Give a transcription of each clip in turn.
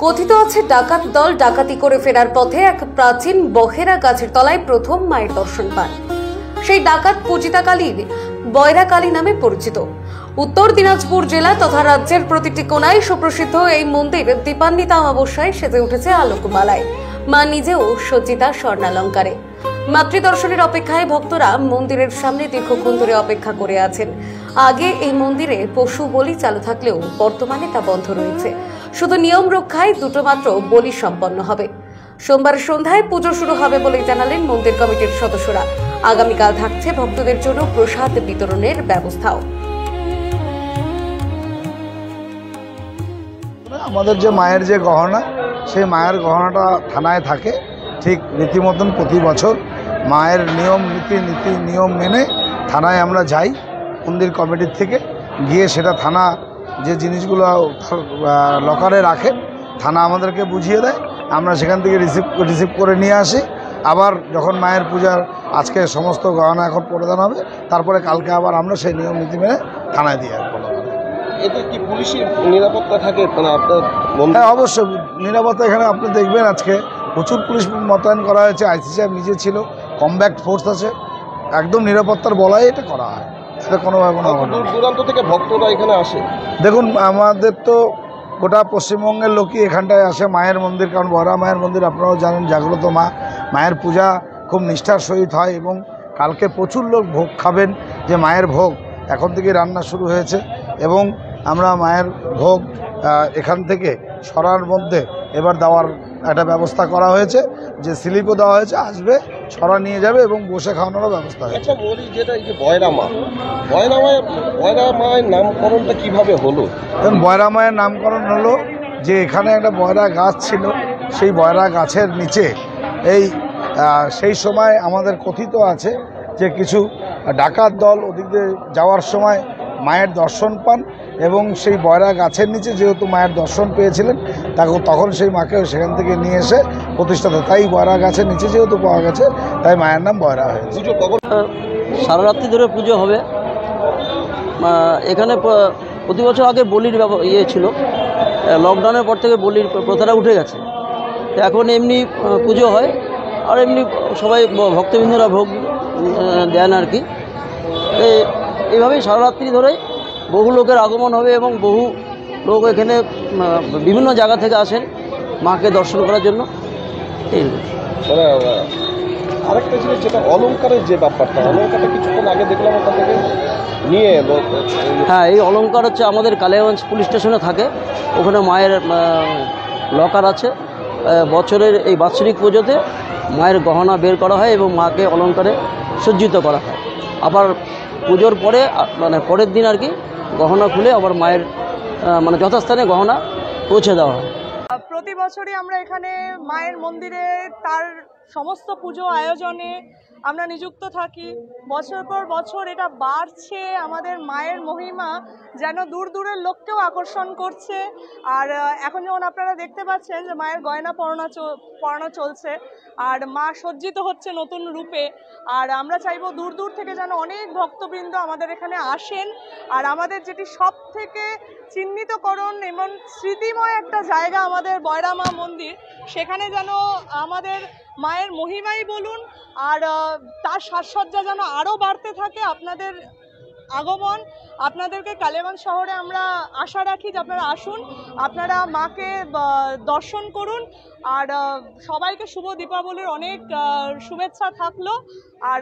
কথিত আছে ডাকাত দল ডাকাতি করে ফেরার পথে এক প্রাচীন বহেরা গাছের তলায় প্রথম মায়ের দর্শন পান। সেই ডাকাত পূজিতা কালীর বয়রা কালী নামে পরিচিত। উত্তর দিনাজপুর জেলা তথা রাজ্যের প্রতিটি কোনায় সুপ্রসিদ্ধ এই মন্দির দীপান্বিতা অমাবস্যায় সেজে উঠেছে আলোকমালায়। মা নিজেও সজ্জিতা স্বর্ণালঙ্কারে। মাতৃদর্শনের অপেক্ষায় ভক্তরা মন্দিরের সামনে দীর্ঘক্ষণ ধরে অপেক্ষা করে আছেন। আগে এই মন্দিরে পশু বলি চালু থাকলেও বর্তমানে তা বন্ধ রয়েছে। শুধু নিয়ম রক্ষায় দুটো মাত্র বলি সম্পন্ন হবে। সোমবার সন্ধ্যায় পুজো শুরু হবে বলে জানালেন মন্দির কমিটির সদস্যরা। আগামীকাল থাকছে ভক্তদের জন্য প্রসাদ বিতরণের ব্যবস্থাও। আমাদের যে মায়ের যে গহনা, সেই মায়ের গহনাটা থানায় থাকে ঠিক রীতিমতন প্রতি বছর মায়ের নিয়ম মেনে থানায় আমরা যাই মন্দির কমিটির থেকে গিয়ে সেটা থানা যে জিনিসগুলো লকারে রাখে থানা আমাদেরকে বুঝিয়ে দেয়, আমরা সেখান থেকে রিসিভ করে নিয়ে আসি। আবার যখন মায়ের পূজার আজকে সমস্ত গহনা এখন প্রদান হবে, তারপরে কালকে আবার আমরা সেই নিয়ম নীতি মেনে থানায় দিয়ে আসবো। এতে কি পুলিশের নিরাপত্তা থাকে? হ্যাঁ, অবশ্যই নিরাপত্তা। এখানে আপনি দেখবেন আজকে প্রচুর পুলিশ মোতায়েন করা হয়েছে। আইসি সাহেব নিজে ছিল, কমব্যাক্ট ফোর্স আছে, একদম নিরাপত্তার বলাই এটা করা হয়। এটা কোনোভাবে দূর দূরান্ত থেকে ভক্তরা এখানে আসে। দেখুন, আমাদের তো গোটা পশ্চিমবঙ্গের লোকই এখানটায় আসে মায়ের মন্দির, কারণ বয়রা মায়ের মন্দির আপনারাও জানেন জাগ্রত মা। মায়ের পূজা খুব নিষ্ঠার সহিত হয় এবং কালকে প্রচুর লোক ভোগ খাবেন। যে মায়ের ভোগ এখন থেকে রান্না শুরু হয়েছে এবং আমরা মায়ের ভোগ এখান থেকে সরার মধ্যে এবার দেওয়ার একটা ব্যবস্থা করা হয়েছে, যে স্লিপও দেওয়া হয়েছে, আসবে সরা নিয়ে যাবে এবং বসে খাওয়ানোরও ব্যবস্থা হয়েছে। আচ্ছা বলি, যেটা এই যে বয়রা মায়ের নামকরণটা কিভাবে হলো? এখন বয়রা মায়ের নামকরণ হলো যে এখানে একটা বয়রা গাছ ছিল, সেই বয়রা গাছের নিচে সেই সময় আমাদের কথিত আছে যে কিছু ডাকাত দল ওদিক দিয়ে যাওয়ার সময় মায়ের দর্শন পান এবং সেই বয়রা গাছের নিচে যেহেতু মায়ের দর্শন পেয়েছিলেন তখন সেই মাকে সেখান থেকে নিয়ে এসে প্রতিষ্ঠা, তাই বয়রা গাছের নিচে যেহেতু পাওয়া গেছে তাই মায়ের নাম বয়রা হয়েছে। সারা রাত্রি ধরে পুজো হবে। এখানে প্রতি বছর আগে বলির ছিল, লকডাউনের পর থেকে বলির প্রথাটা উঠে গেছে। এখন এমনি পুজো হয় আর এমনি সবাই ভক্তবৃন্দরা ভোগ দেন আর কি। এইভাবেই সারা রাত্রি ধরে বহু লোকের আগমন হবে এবং বহু লোক এখানে বিভিন্ন জায়গা থেকে আসেন মাকে দর্শন করার জন্য। আরেকটা জিনিস, যেটা অলঙ্কারের যে ব্যাপারটা, অলঙ্কারটা কিছুক্ষণ আগে দেখলাম ওখান থেকে নিয়ে এলো। হ্যাঁ, এই অলঙ্কার হচ্ছে আমাদের কালিয়াগঞ্জ পুলিশ স্টেশনে থাকে। ওখানে মায়ের লকার আছে। বছরের এই বাৎসরিক পুজোতে মায়ের গহনা বের করা হয় এবং মাকে অলঙ্কারে সজ্জিত করা হয়। আবার পুজোর পরে পরের দিন আর কি গহনা খুলে আবার মায়ের যথাস্থানে গহনা পৌঁছে দেওয়া হয়। প্রতি বছরই আমরা এখানে মায়ের মন্দিরে তার সমস্ত পুজো আয়োজনে আমরা নিযুক্ত থাকি। বছর পর বছর এটা বাড়ছে। আমাদের মায়ের মহিমা যেন দূর দূরের লোককেও আকর্ষণ করছে। আর এখন যেমন আপনারা দেখতে পাচ্ছেন যে মায়ের গয়না পরানো চলছে আর মা সজ্জিত হচ্ছে নতুন রূপে। আর আমরা চাইবো দূর দূর থেকে যেন অনেক ভক্তবৃন্দ আমাদের এখানে আসেন। আর আমাদের যেটি সব থেকে চিহ্নিতকরণ এবং স্মৃতিময় একটা জায়গা আমাদের বয়রা মা মন্দির, সেখানে যেন আমাদের মায়ের মহিমাই বলুন আর তার সাজসজ্জা যেন আরও বাড়তে থাকে। আপনাদের আগমন, আপনাদেরকে কালিয়াগঞ্জ শহরে আমরা আশা রাখি যে আপনারা আসুন, আপনারা মাকে দর্শন করুন। আর সবাইকে শুভ দীপাবলির অনেক শুভেচ্ছা থাকলো। আর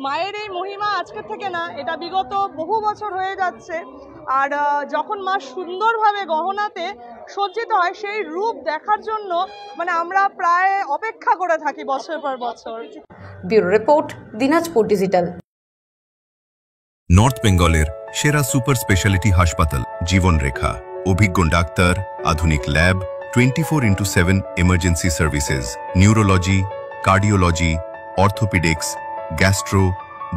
মায়ের এই মহিমা আজকের থেকে না, এটা বিগত বহু বছর হয়ে যাচ্ছে। আর যখন মা সুন্দরভাবে গহনাতে সজ্জিত হয় সেই রূপ দেখার জন্য আমরা প্রায় অপেক্ষা করে থাকি বছর পর বছর। Bureau report, Dinajpur digital. North বেঙ্গলের সেরা সুপার স্পেশালিটি হাসপাতাল জীবন রেখা, অভিজ্ঞ ডাক্তার, আধুনিক lab, 24x7 emergency services, neurology, cardiology, orthopaedics, gastro,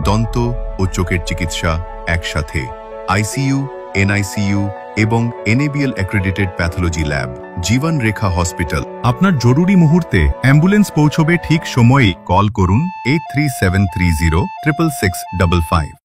দন্ত ও চোখের চিকিৎসা একসাথে, আইসিইউ, এনআইসিইউ এবং NABL অ্যাক্রেডিটেড প্যাথোলজি ল্যাব। জীবন রেখা হসপিটাল। আপনার জরুরি মুহূর্তে অ্যাম্বুলেন্স পৌঁছবে ঠিক সময়েই। কল করুন 83730 66655।